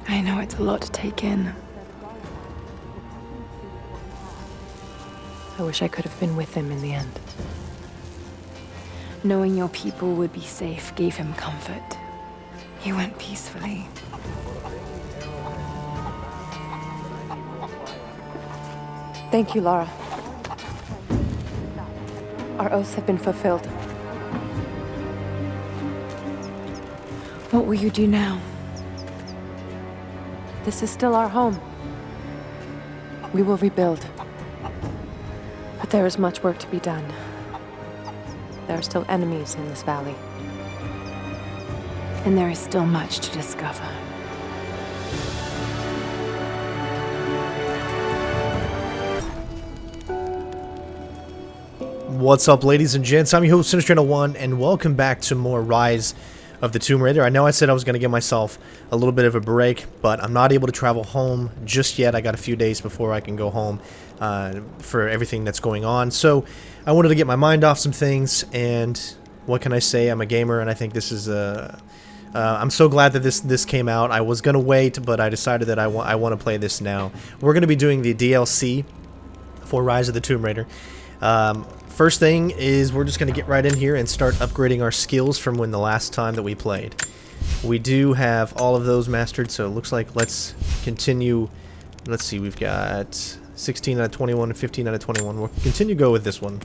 I know it's a lot to take in. I wish I could have been with him in the end. Knowing your people would be safe gave him comfort. He went peacefully. Thank you, Lara. Our oaths have been fulfilled. What will you do now? This is still our home. We will rebuild. But there is much work to be done. There are still enemies in this valley. And there is still much to discover. What's up, ladies and gents? I'm your host, Sinister1, and welcome back to more Rise of the Tomb Raider. I know I said I was going to give myself a little bit of a break, but I'm not able to travel home just yet. I got a few days before I can go home for everything that's going on. So I wanted to get my mind off some things, and what can I say? I'm a gamer, and I think this is I'm so glad that this came out. I was going to wait, but I decided that I want to play this now. We're going to be doing the DLC for Rise of the Tomb Raider. First thing is we're just going to get right in here and start upgrading our skills from when the last time that we played. We do have all of those mastered, so it looks like let's continue. Let's see, we've got 16 out of 21 and 15 out of 21. We'll continue to go with this one.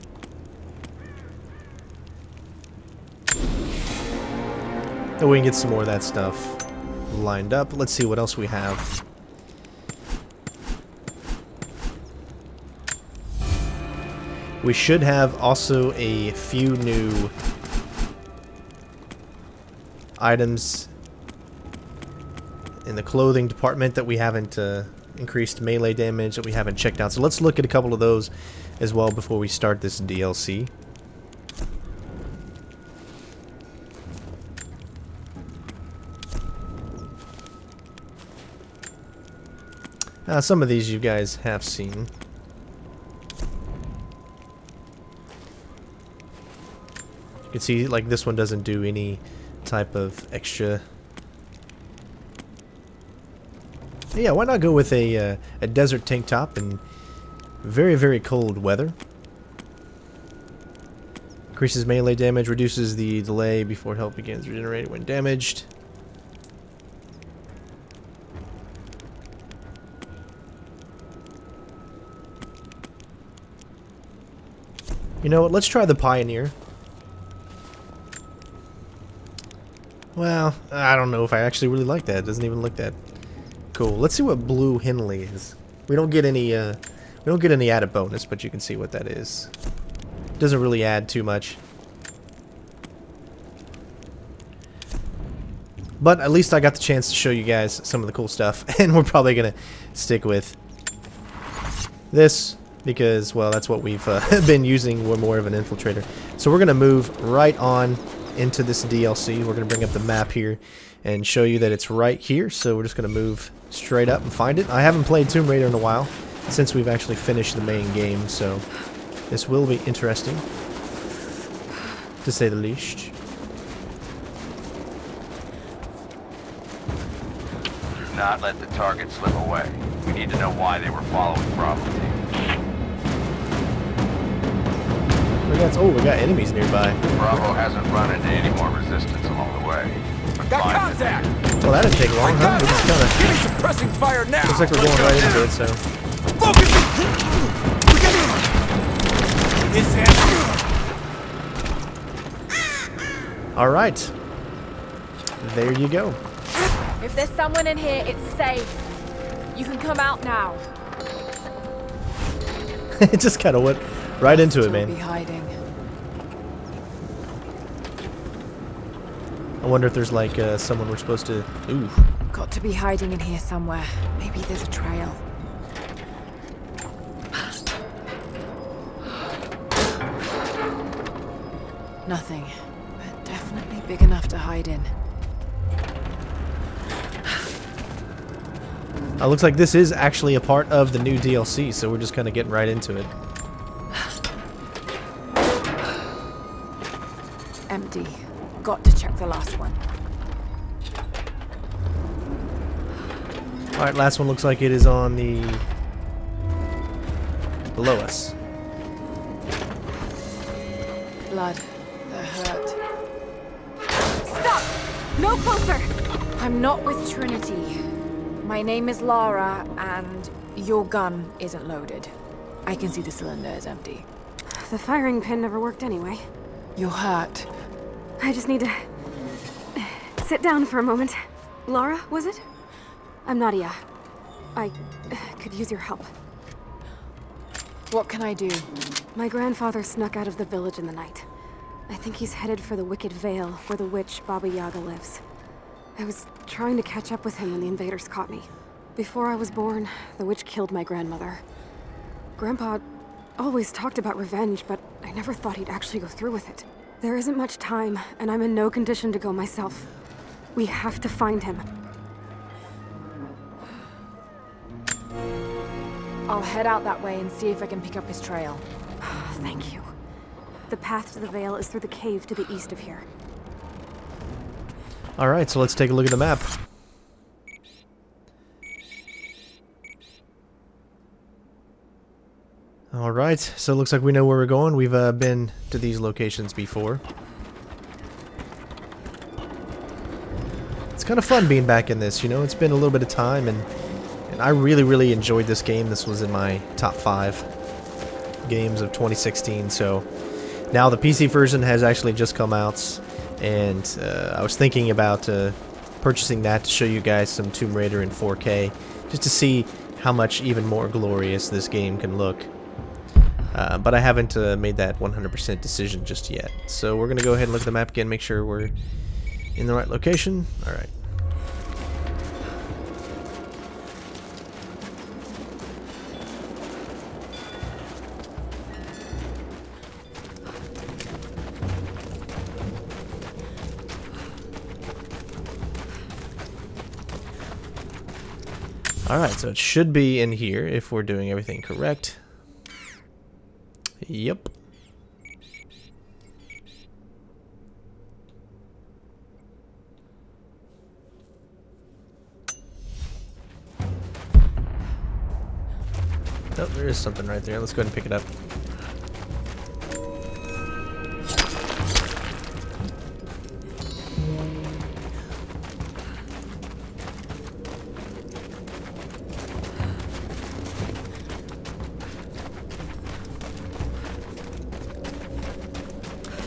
And we can get some more of that stuff lined up. Let's see what else we have. We should have also a few new items in the clothing department that we haven't increased melee damage that we haven't checked out. So let's look at a couple of those as well before we start this DLC. Some of these you guys have seen. You can see, like, this one doesn't do any type of extra. Yeah, why not go with a desert tank top in very, very cold weather? Increases melee damage, reduces the delay before health begins regenerating when damaged. You know what, let's try the Pioneer. Well, I don't know if I actually really like that. It doesn't even look that cool. Let's see what Blue Henley is. We don't get any added bonus, but you can see what that is. Doesn't really add too much. But at least I got the chance to show you guys some of the cool stuff, and we're probably gonna stick with this because, well, that's what we've been using. We're more of an infiltrator. So we're gonna move right on into this DLC. We're going to bring up the map here and show you that it's right here. So we're just going to move straight up and find it. I haven't played Tomb Raider in a while since we've actually finished the main game, so this will be interesting to say the least. Do not let the target slip away. We need to know why they were following Bravo team. We got enemies nearby. Bravo hasn't run into any more resistance along the way. Got contact! Well, that didn't take long, huh? We just kinda Give me suppressing fire now! looks like we're going right into it, so. Focus! His head. Alright. There you go. If there's someone in here, it's safe. You can come out now. It just kind of went right into it, man. Be hiding. I wonder if there's like someone we're supposed to. Ooh. Got to be hiding in here somewhere. Maybe there's a trail. Nothing, but definitely big enough to hide in. Looks like this is actually a part of the new DLC, so we're just kind of getting right into it. Empty. Got to check the last one. Alright, last one looks like it is on the... below us. Blood. They're hurt. Stop! No closer! I'm not with Trinity. My name is Lara, and your gun isn't loaded. I can see the cylinder is empty. The firing pin never worked anyway. You're hurt. I just need to... sit down for a moment. Lara, was it? I'm NADIA. I could use your help. What can I do? My grandfather snuck out of the village in the night. I think he's headed for the Wicked Vale, where the witch Baba Yaga lives. I was trying to catch up with him when the invaders caught me. Before I was born, the witch killed my grandmother. Grandpa always talked about revenge, but I never thought he'd actually go through with it. There isn't much time, and I'm in no condition to go myself. We have to find him. I'll head out that way and see if I can pick up his trail. Thank you. The path to the Vale is through the cave to the east of here. Alright, so let's take a look at the map. Alright, so it looks like we know where we're going. We've been to these locations before. It's kind of fun being back in this, you know? It's been a little bit of time, and I really enjoyed this game. This was in my top 5 games of 2016, so now the PC version has actually just come out, and I was thinking about purchasing that to show you guys some Tomb Raider in 4K, just to see how much even more glorious this game can look. But I haven't made that 100% decision just yet. So we're going to go ahead and look at the map again, make sure we're in the right location. Alright. Alright, so it should be in here if we're doing everything correct. Yep. Oh, there is something right there. Let's go ahead and pick it up.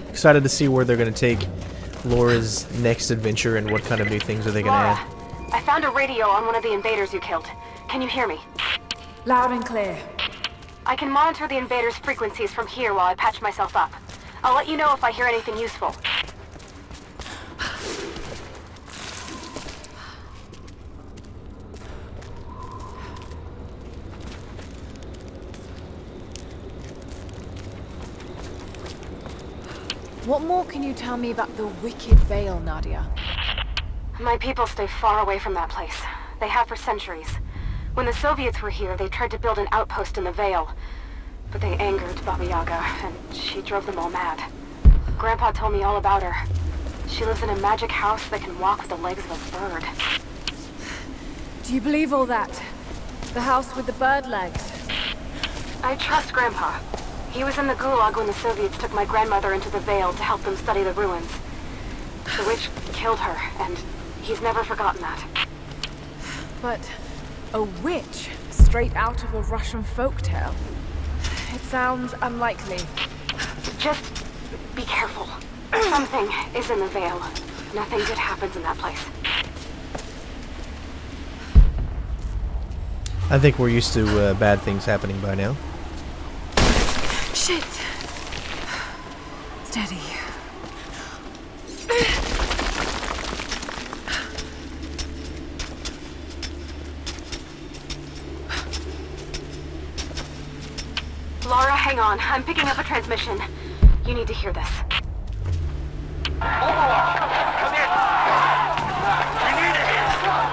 Excited to see where they're going to take Laura's next adventure and what kind of new things are they going to add. I found a radio on one of the invaders you killed. Can you hear me? Loud and clear. I can monitor the invaders' frequencies from here while I patch myself up. I'll let you know if I hear anything useful. What more can you tell me about the Wicked Vale, NADIA? My people stay far away from that place. They have for centuries. When the Soviets were here, they tried to build an outpost in the Vale. But they angered Baba Yaga, and she drove them all mad. Grandpa told me all about her. She lives in a magic house that can walk with the legs of a bird. Do you believe all that? The house with the bird legs? I trust Grandpa. He was in the Gulag when the Soviets took my grandmother into the Vale to help them study the ruins. The witch killed her, and he's never forgotten that. But a witch straight out of a Russian folktale? It sounds unlikely. Just be careful. Something is in the Vale. Nothing good happens in that place. I think we're used to bad things happening by now. Shit. Steady. Lara, hang on. I'm picking up a transmission. You need to hear this. Overwatch, come in. We need it.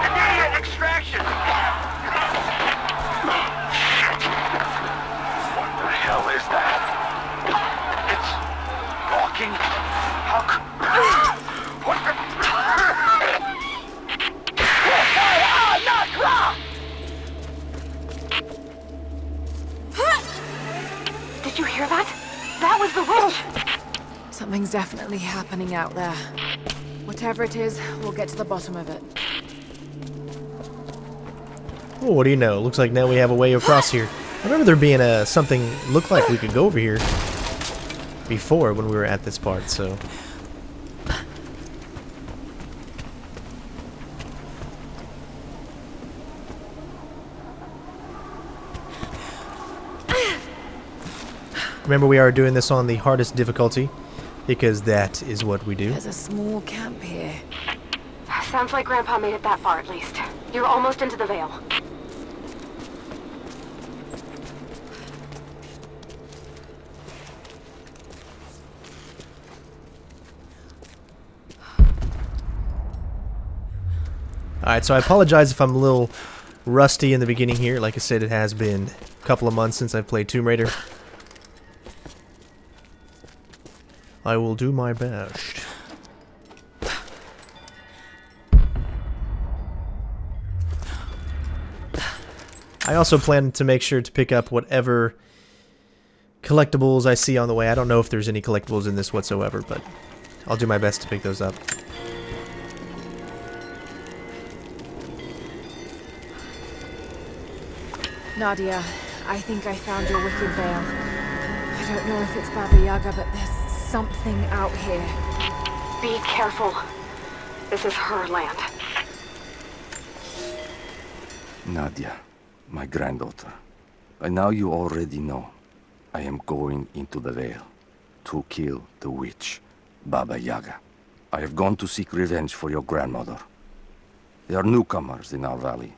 Immediate extraction. What the hell is that? It's walking. How could... What the... definitely happening out there. Whatever it is, we'll get to the bottom of it. Oh, what do you know? Looks like now we have a way across here. I remember there being something looked like we could go over here before when we were at this part, so... Remember, we are doing this on the hardest difficulty, because that is what we do. There's a small camp here. Sounds like Grandpa made it that far at least. You're almost into the Vale. Alright, so I apologize if I'm a little rusty in the beginning here. Like I said, it has been a couple of months since I've played Tomb Raider. I will do my best. I also plan to make sure to pick up whatever collectibles I see on the way. I don't know if there's any collectibles in this whatsoever, but I'll do my best to pick those up. Nadia, I think I found your wicked veil. I don't know if it's Baba Yaga, but there's something out here. Be careful. This is her land. Nadia, my granddaughter. By now you already know. I am going into the Vale to kill the witch, Baba Yaga. I have gone to seek revenge for your grandmother. There are newcomers in our valley,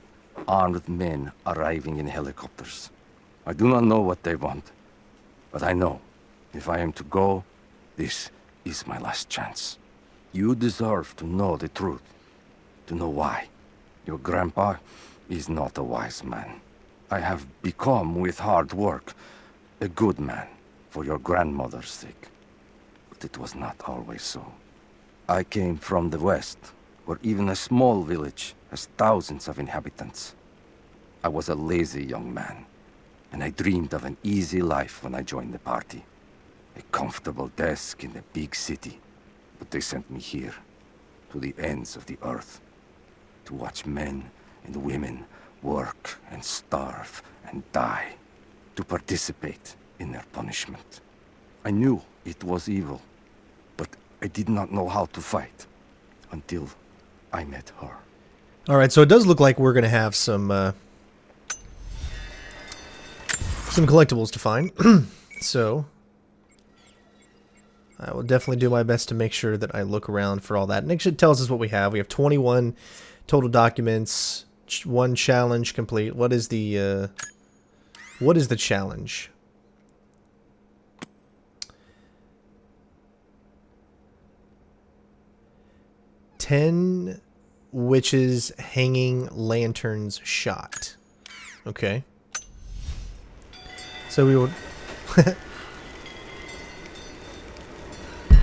armed men arriving in helicopters. I do not know what they want, but I know if I am to go, this is my last chance. You deserve to know the truth, to know why. Your grandpa is not a wise man. I have become, with hard work, a good man for your grandmother's sake. But it was not always so. I came from the west, where even a small village has thousands of inhabitants. I was a lazy young man, and I dreamed of an easy life when I joined the party. A comfortable desk in the big city. But they sent me here, to the ends of the earth, to watch men and women work and starve and die, to participate in their punishment. I knew it was evil, but I did not know how to fight until I met her. Alright, so it does look like we're going to have some collectibles to find. So I will definitely do my best to make sure that I look around for all that. And it actually tells us what we have. We have 21 total documents, 1 challenge complete. What is the challenge? "10 witches hanging lanterns shot." Okay. So we will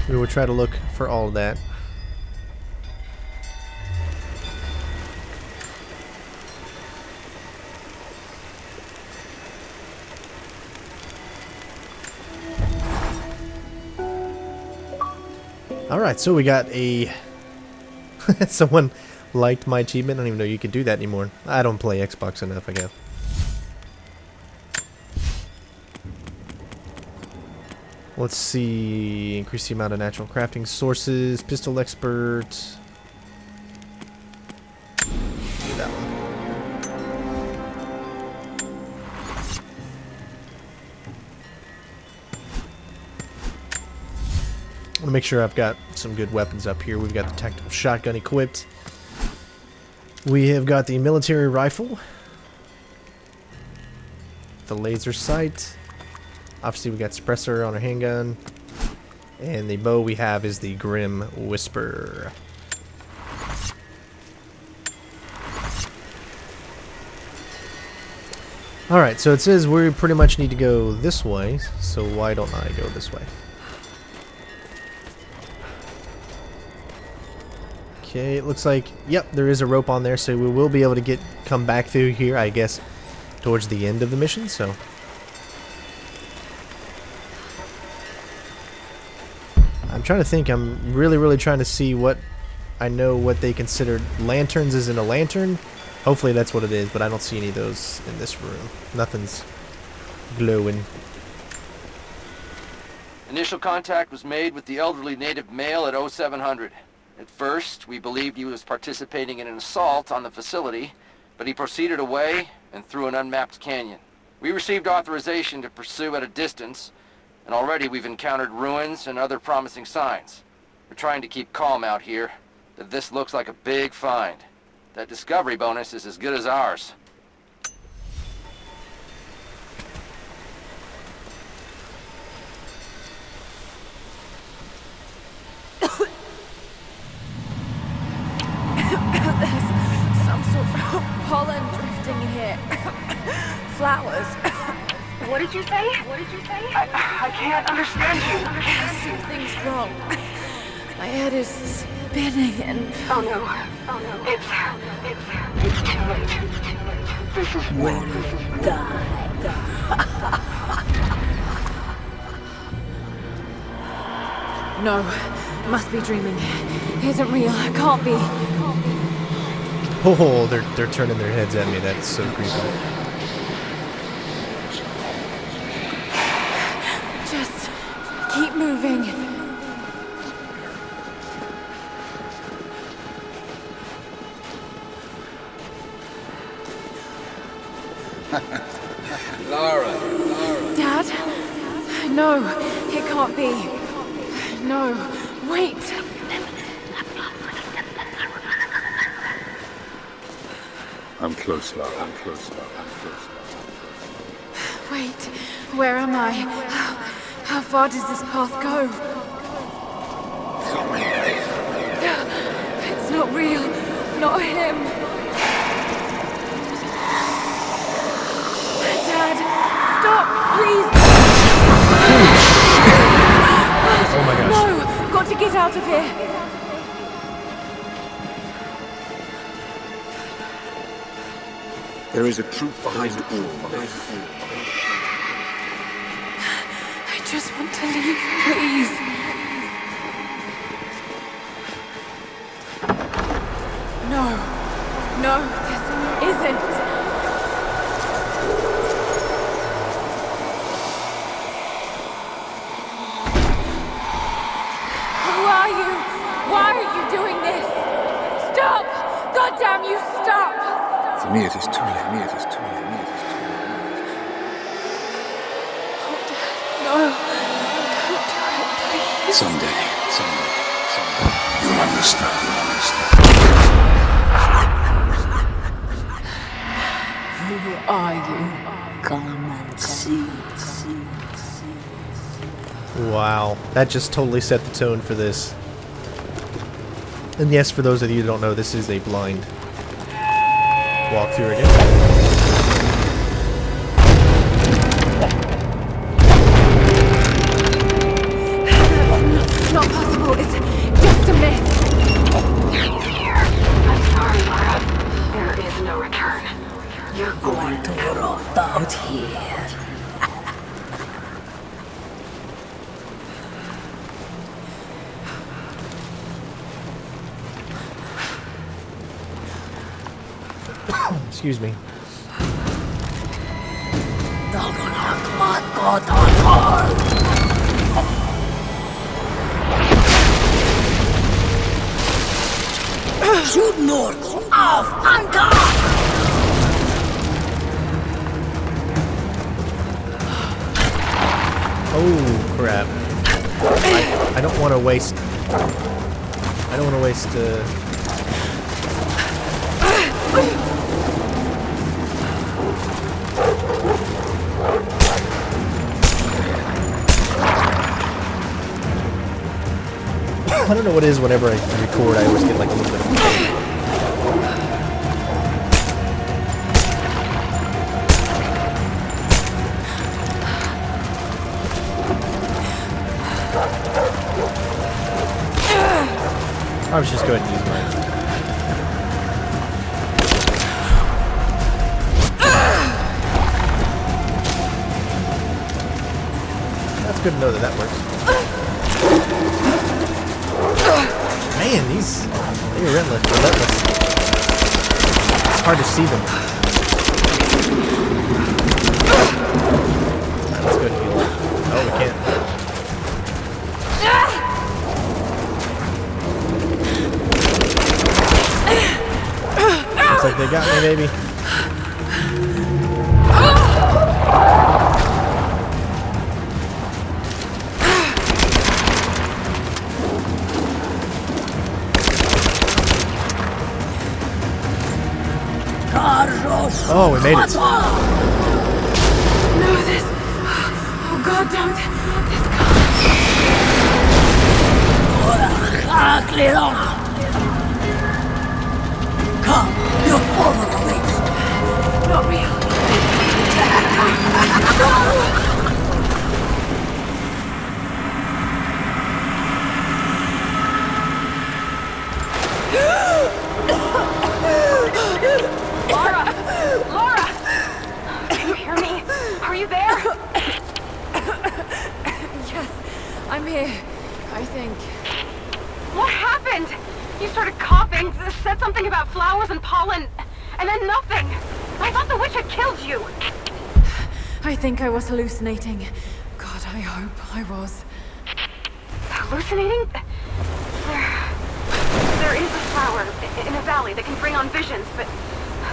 we will try to look for all of that. Alright, so we got a... Someone liked my achievement. I don't even know you could do that anymore. I don't play Xbox enough, I guess. Let's see. Increase the amount of natural crafting sources. Pistol expert. Do that one. I want to make sure I've got some good weapons up here. We've got the tactical shotgun equipped. We have got the military rifle. The laser sight. Obviously, we got suppressor on our handgun. And the bow we have is the Grim Whisper. Alright, so it says we pretty much need to go this way. So why don't I go this way? Okay, it looks like, yep, there is a rope on there, so we will be able to come back through here, I guess, towards the end of the mission, so. I'm trying to think. I'm really trying to see what I know what they considered lanterns is in a lantern. Hopefully that's what it is, but I don't see any of those in this room. Nothing's glowing. Initial contact was made with the elderly native male at 0700. At first, we believed he was participating in an assault on the facility, but he proceeded away and through an unmapped canyon. We received authorization to pursue at a distance, and already we've encountered ruins and other promising signs. We're trying to keep calm out here, but this looks like a big find. That discovery bonus is as good as ours. Some sort of pollen drifting here. Flowers. What did you say? What did you say? I can't understand you. Something's wrong. My head is spinning and... Oh no. Oh no. It's too late. This is when you die. No, must be dreaming. Isn't real. Can't be. Oh, they're turning their heads at me. That's so creepy. Just keep moving. Lara. Dad? No, it can't be. No, wait. I'm close, Lara. I'm close. Wait, where am I? How far does this path go? It's not real. Not him. Dad, stop, please. Oh my gosh. No, got to get out of here. There is a truth behind all. I just want to leave, please. No, this isn't. Who are you? Why are you doing this? Stop! God damn you, stop! For me, it is too late. No, don't do it, please. Someday. You'll understand. Who are you? Come and see. Wow, that just totally set the tone for this. And yes, for those of you who don't know, this is a blind walkthrough again. Not possible, it's just a myth. I'm sorry, Lara. There is no return. You're going to rot out here. Excuse me. Shoot North off anchor! Oh crap! I don't want to waste. I don't know what it is whenever I record, I always get like a little bit of... I was just going to use mine. That's good to know that that works. Man, they're relentless. It's hard to see them. Alright, let's go heal. Oh, we can't. Looks like they got me, baby. Oh, we made it. No, this... Oh, God, don't. This can't. Come, your father awaits. Not real. Laura! Can you hear me? Are you there? Yes, I'm here. I think. What happened? You started coughing, said something about flowers and pollen, and then nothing. I thought the witch had killed you. I think I was hallucinating. God, I hope I was. Hallucinating? There is a flower in a valley that can bring on visions, but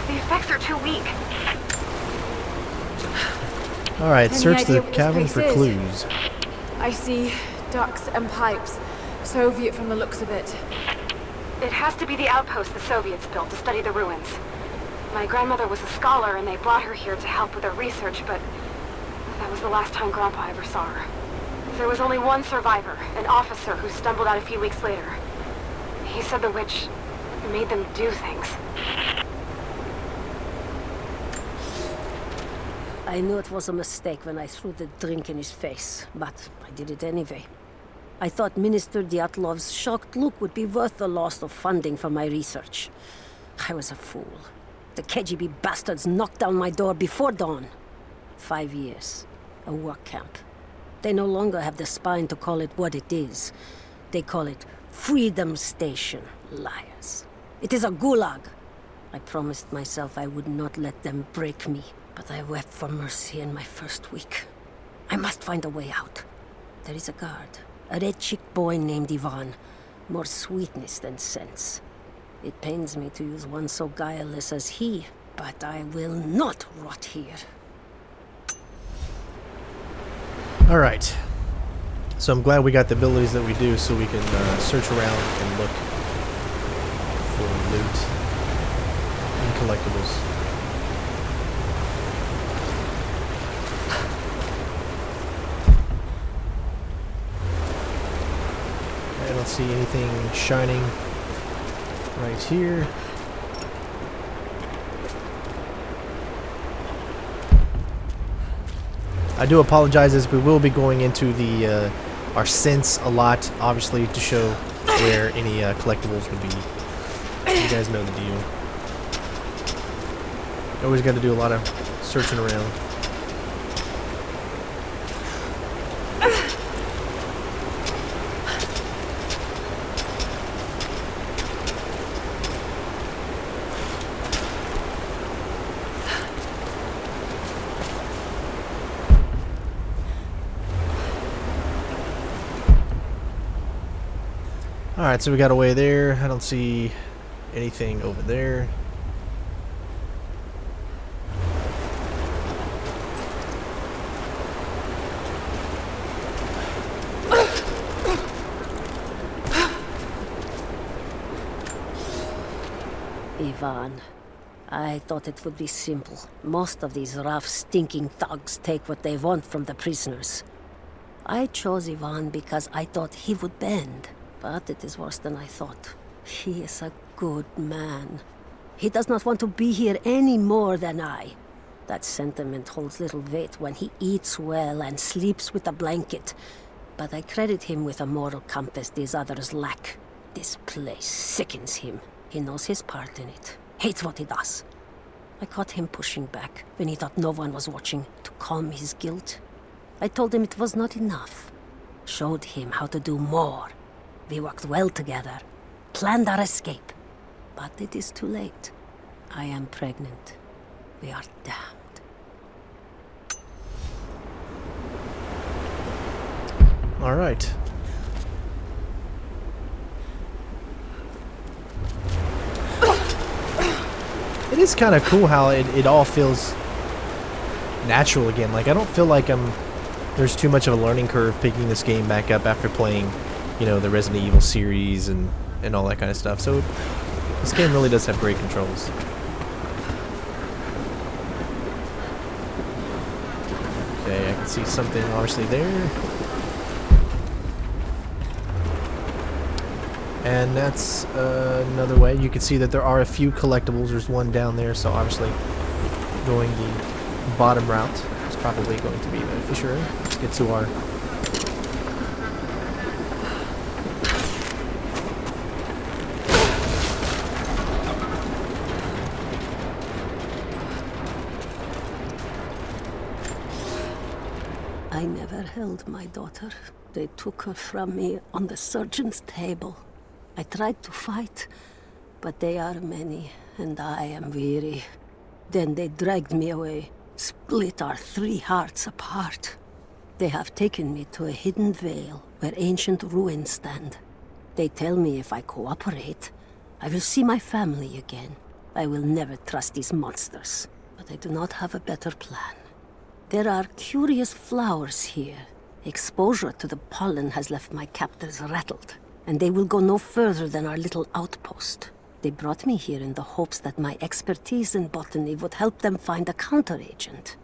the effects are too weak. Alright, search the idea what this cabin place for is? clues. I see ducts and pipes. Soviet from the looks of it. It has to be the outpost the Soviets built to study the ruins. My grandmother was a scholar and they brought her here to help with her research, but that was the last time Grandpa ever saw her. There was only one survivor, an officer who stumbled out a few weeks later. He said the witch made them do things. I knew it was a mistake when I threw the drink in his face, but I did it anyway. I thought Minister Dyatlov's shocked look would be worth the loss of funding for my research. I was a fool. The KGB bastards knocked down my door before dawn. 5 years. A work camp. They no longer have the spine to call it what it is. They call it Freedom Station. Liars. It is a gulag. I promised myself I would not let them break me, but I wept for mercy in my first week. I must find a way out. There is a guard. A red-cheeked boy named Ivan. More sweetness than sense. It pains me to use one so guileless as he, but I will not rot here. Alright. So I'm glad we got the abilities that we do so we can search around and look for loot and collectibles. I don't see anything shining right here. I do apologize as we will be going into the our synths a lot, obviously, to show where any collectibles would be. You guys know the deal. Always got to do a lot of searching around. Alright, so we got away there. I don't see anything over there. Ivan, I thought it would be simple. Most of these rough, stinking thugs take what they want from the prisoners. I chose Ivan because I thought he would bend. But it is worse than I thought. He is a good man. He does not want to be here any more than I. That sentiment holds little weight when he eats well and sleeps with a blanket. But I credit him with a moral compass these others lack. This place sickens him. He knows his part in it. Hates what he does. I caught him pushing back when he thought no one was watching to calm his guilt. I told him it was not enough. Showed him how to do more. We worked well together. planned our escape. But it is too late. I am pregnant. We are damned. All right. It is kind of cool how it all feels natural again. Like, I don't feel like there's too much of a learning curve picking this game back up after playing, you know, the Resident Evil series and all that kind of stuff. So this game really does have great controls. Okay, I can see something obviously there. And that's another way. You can see that there are a few collectibles. There's one down there, so obviously going the bottom route is probably going to be beneficial. Let's get to our... I never held my daughter. They took her from me on the surgeon's table. I tried to fight, but they are many, and I am weary. Then they dragged me away, split our 3 hearts apart. They have taken me to a hidden vale where ancient ruins stand. They tell me if I cooperate, I will see my family again. I will never trust these monsters, but I do not have a better plan. There are curious flowers here. Exposure to the pollen has left my captors rattled, and they will go no further than our little outpost. They brought me here in the hopes that my expertise in botany would help them find a counteragent.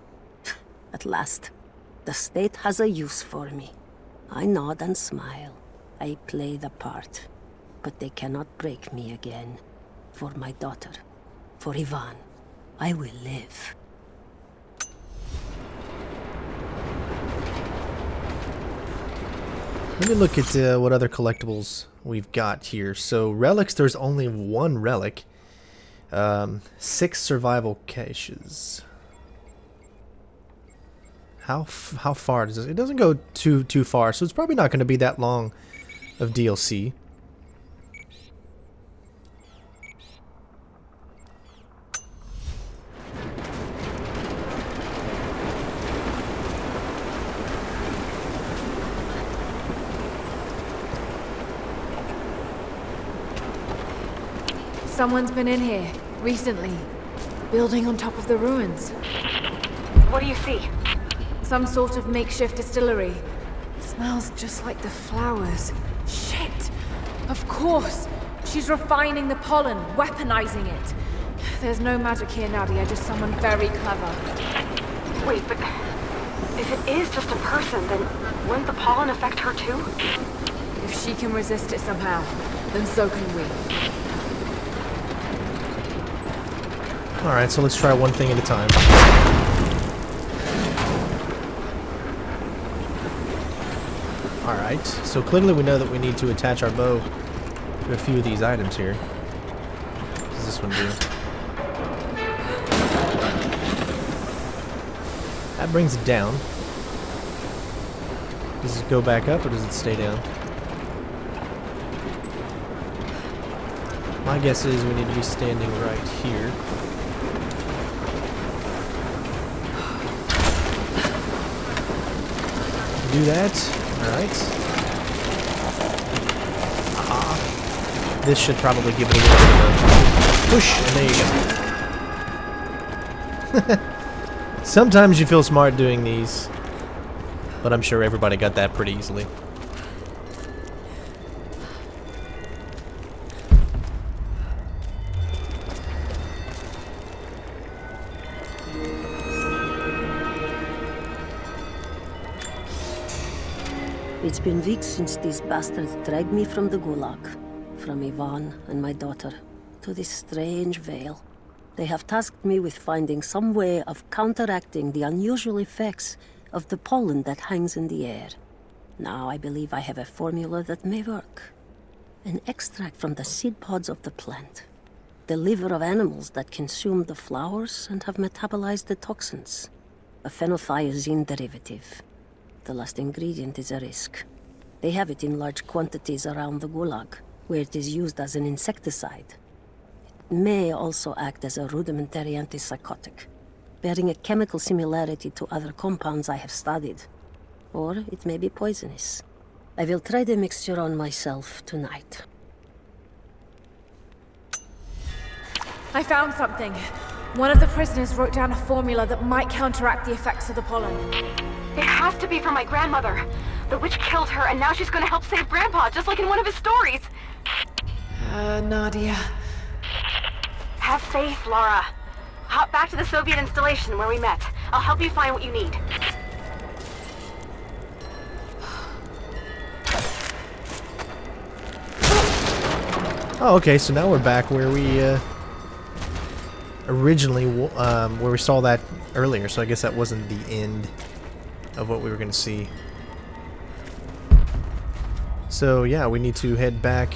At last, the state has a use for me. I nod and smile. I play the part. But they cannot break me again. For my daughter, for Ivan, I will live. Let me look at what other collectibles we've got here. So relics, there's only 1 relic. 6 survival caches. How far does this? It doesn't go too far, so it's probably not going to be that long of DLC. Someone's been in here, recently. Building on top of the ruins. What do you see? Some sort of makeshift distillery. Smells just like the flowers. Shit! Of course! She's refining the pollen, weaponizing it. There's no magic here, Nadia, just someone very clever. Wait, but if it is just a person, then wouldn't the pollen affect her too? If she can resist it somehow, then so can we. Alright, so let's try one thing at a time. Alright, so clearly we know that we need to attach our bow to a few of these items here. What does this one do? That brings it down. Does it go back up or does it stay down? My guess is we need to be standing right here. Do that. Alright. Aha. This should probably give it a little bit of a push, and there you go. Sometimes you feel smart doing these, but I'm sure everybody got that pretty easily. It's been weeks since these bastards dragged me from the Gulag, from Ivan and my daughter, to this strange vale. They have tasked me with finding some way of counteracting the unusual effects of the pollen that hangs in the air. Now I believe I have a formula that may work. An extract from the seed pods of the plant. The liver of animals that consumed the flowers and have metabolized the toxins. A phenothiazine derivative. The last ingredient is a risk. They have it in large quantities around the Gulag. where it is used as an insecticide. It may also act as a rudimentary antipsychotic, bearing a chemical similarity to other compounds I have studied. Or it may be poisonous. I will try the mixture on myself tonight. I found something. One of the prisoners wrote down a formula that might counteract the effects of the pollen. It has to be for my grandmother. The witch killed her, and now she's gonna help save Grandpa, just like in one of his stories. Nadia. Have faith, Laura. Hop back to the Soviet installation where we met. I'll help you find what you need. Oh, okay, so now we're back where we originally where we saw that earlier, so I guess that wasn't the end of what we were going to see. So yeah, we need to head back.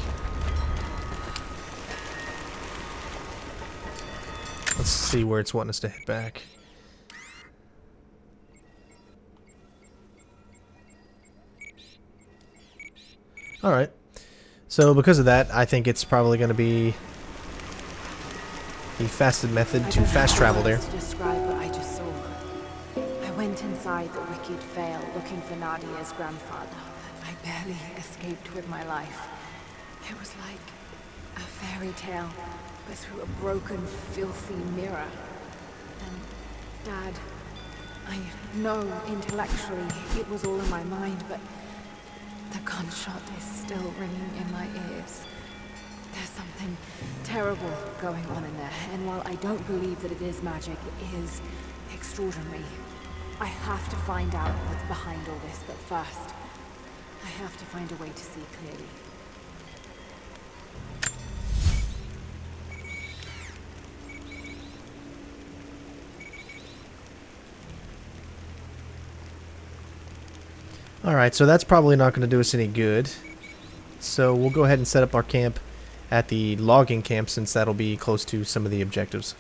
Let's see where it's wanting us to head back. Alright. So because of that, I think it's probably going to be the fastest method to fast travel there. To describe what I just saw. I went inside the wicked vale looking for Nadia's grandfather, but I barely escaped with my life. It was like a fairy tale, but through a broken, filthy mirror. And Dad, I know intellectually it was all in my mind, but the gunshot is still ringing in my ears. There's something terrible going on in there, and while I don't believe that it is magic, it is extraordinary. I have to find out what's behind all this, but first, I have to find a way to see clearly. Alright, so that's probably not going to do us any good. So we'll go ahead and set up our camp at the logging camp, since that'll be close to some of the objectives.